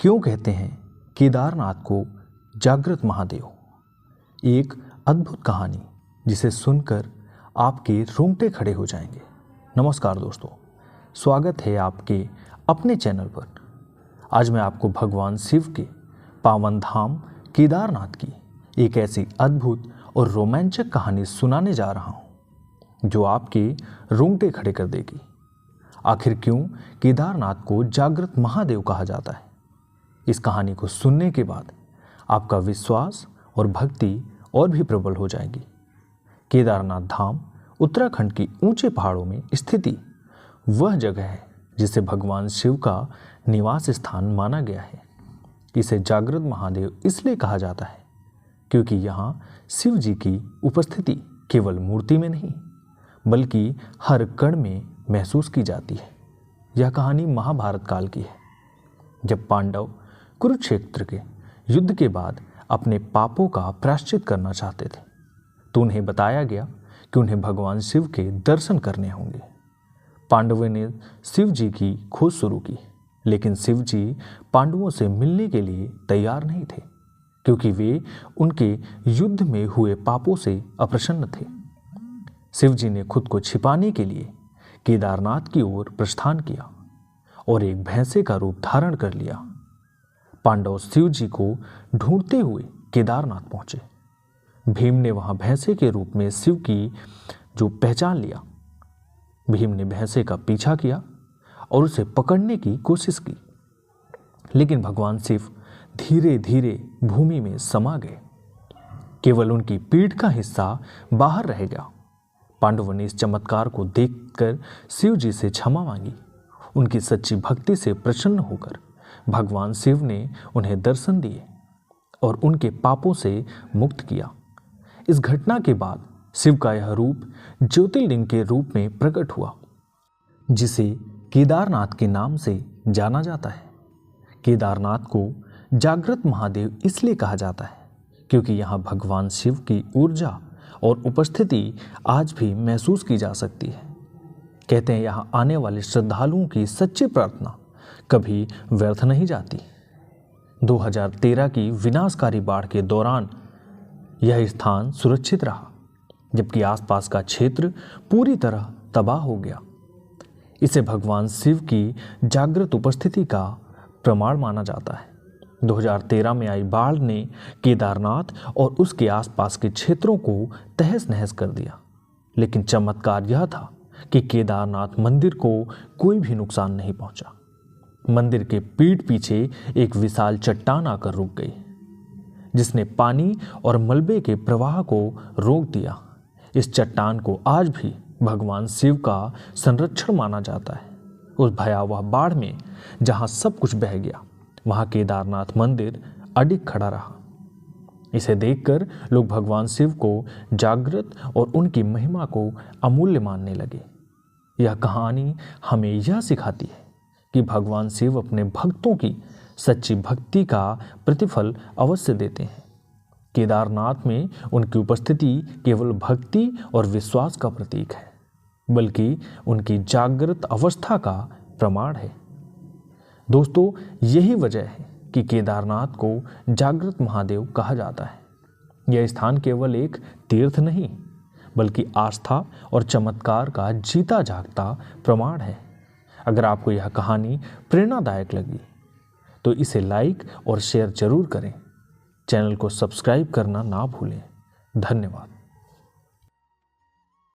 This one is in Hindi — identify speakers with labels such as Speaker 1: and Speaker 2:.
Speaker 1: क्यों कहते हैं केदारनाथ को जागृत महादेव? एक अद्भुत कहानी जिसे सुनकर आपके रोंगटे खड़े हो जाएंगे। नमस्कार दोस्तों, स्वागत है आपके अपने चैनल पर। आज मैं आपको भगवान शिव के पावन धाम केदारनाथ की एक ऐसी अद्भुत और रोमांचक कहानी सुनाने जा रहा हूँ जो आपके रोंगटे खड़े कर देगी। आखिर क्यों केदारनाथ को जागृत महादेव कहा जाता है? इस कहानी को सुनने के बाद आपका विश्वास और भक्ति और भी प्रबल हो जाएगी। केदारनाथ धाम उत्तराखंड की ऊंचे पहाड़ों में स्थिति वह जगह है जिसे भगवान शिव का निवास स्थान माना गया है। इसे जागृत महादेव इसलिए कहा जाता है क्योंकि यहाँ शिव जी की उपस्थिति केवल मूर्ति में नहीं बल्कि हर कण में महसूस की जाती है। यह कहानी महाभारत काल की है, जब पांडव कुरुक्षेत्र के युद्ध के बाद अपने पापों का प्रायश्चित करना चाहते थे तो उन्हें बताया गया कि उन्हें भगवान शिव के दर्शन करने होंगे। पांडवों ने शिव जी की खोज शुरू की, लेकिन शिव जी पांडवों से मिलने के लिए तैयार नहीं थे क्योंकि वे उनके युद्ध में हुए पापों से अप्रसन्न थे। शिव जी ने खुद को छिपाने के लिए केदारनाथ की ओर प्रस्थान किया और एक भैंसे का रूप धारण कर लिया। पांडव शिव जी को ढूंढते हुए केदारनाथ पहुंचे। भीम ने वहां भैंसे के रूप में शिव की जो पहचान लिया। भीम ने भैंसे का पीछा किया और उसे पकड़ने की कोशिश की, लेकिन भगवान शिव धीरे धीरे भूमि में समा गए। केवल उनकी पीठ का हिस्सा बाहर रह गया। पांडवों ने इस चमत्कार को देखकर शिव जी से क्षमा मांगी। उनकी सच्ची भक्ति से प्रसन्न होकर भगवान शिव ने उन्हें दर्शन दिए और उनके पापों से मुक्त किया। इस घटना के बाद शिव का यह रूप ज्योतिर्लिंग के रूप में प्रकट हुआ, जिसे केदारनाथ के नाम से जाना जाता है। केदारनाथ को जागृत महादेव इसलिए कहा जाता है क्योंकि यहाँ भगवान शिव की ऊर्जा और उपस्थिति आज भी महसूस की जा सकती है। कहते हैं यहाँ आने वाले श्रद्धालुओं की सच्ची प्रार्थना कभी व्यर्थ नहीं जाती। 2013 की विनाशकारी बाढ़ के दौरान यह स्थान सुरक्षित रहा, जबकि आसपास का क्षेत्र पूरी तरह तबाह हो गया। इसे भगवान शिव की जागृत उपस्थिति का प्रमाण माना जाता है। 2013 में आई बाढ़ ने केदारनाथ और उसके आसपास के क्षेत्रों को तहस नहस कर दिया, लेकिन चमत्कार यह था कि केदारनाथ मंदिर को कोई भी नुकसान नहीं पहुंचा। मंदिर के पीठ पीछे एक विशाल चट्टान आकर रुक गई, जिसने पानी और मलबे के प्रवाह को रोक दिया। इस चट्टान को आज भी भगवान शिव का संरक्षण माना जाता है। उस भयावह बाढ़ में जहां सब कुछ बह गया, वहां केदारनाथ मंदिर अडिग खड़ा रहा। इसे देखकर लोग भगवान शिव को जागृत और उनकी महिमा को अमूल्य मानने लगे। यह कहानी हमें यह सिखाती है कि भगवान शिव अपने भक्तों की सच्ची भक्ति का प्रतिफल अवश्य देते हैं। केदारनाथ में उनकी उपस्थिति केवल भक्ति और विश्वास का प्रतीक है, बल्कि उनकी जागृत अवस्था का प्रमाण है। दोस्तों, यही वजह है कि केदारनाथ को जागृत महादेव कहा जाता है। यह स्थान केवल एक तीर्थ नहीं बल्कि आस्था और चमत्कार का जीता जागता प्रमाण है। अगर आपको यह कहानी प्रेरणादायक लगी तो इसे लाइक और शेयर जरूर करें। चैनल को सब्सक्राइब करना ना भूलें। धन्यवाद।